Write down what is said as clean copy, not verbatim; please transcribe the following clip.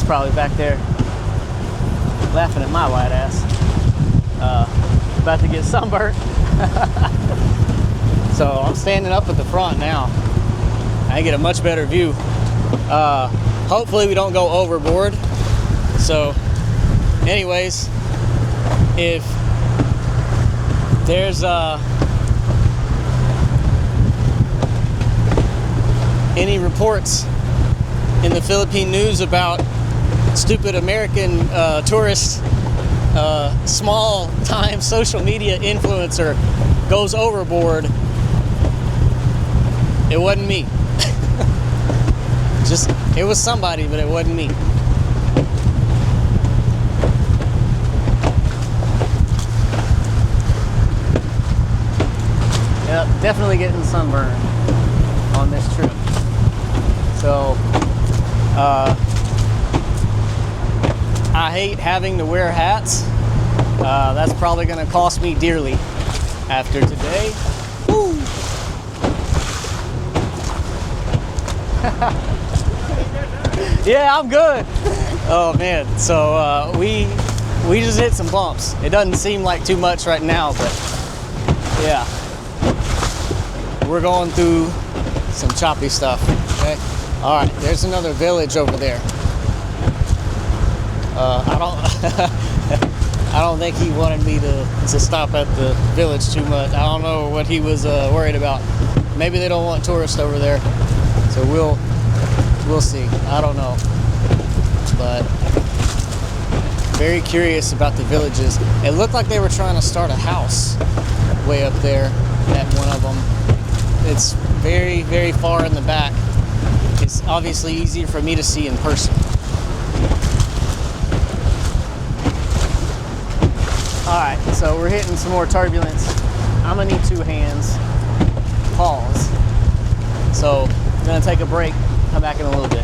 probably back there laughing at my white ass. About to get sunburnt. So I'm standing up at the front now. I get a much better view. Hopefully we don't go overboard. So anyways, if there's any reports in the Philippine news about stupid American tourists, small time social media influencer goes overboard, it wasn't me. Just, it was somebody, but it wasn't me. Yep, definitely getting sunburned on this trip. So, I hate having to wear hats. That's probably going to cost me dearly after today. Woo! Yeah, I'm good. Oh man, so we just hit some bumps. It doesn't seem like too much right now, but yeah, we're going through some choppy stuff. Okay, all right. There's another village over there. I don't think he wanted me to stop at the village too much. I don't know what he was worried about. Maybe they don't want tourists over there, so we'll see. I don't know, but very curious about the villages. It looked like they were trying to start a house way up there at one of them. It's very, very far in the back. It's obviously easier for me to see in person. Alright, so we're hitting some more turbulence. I'm gonna need 2 hands. Pause. So I'm gonna take a break, come back in a little bit.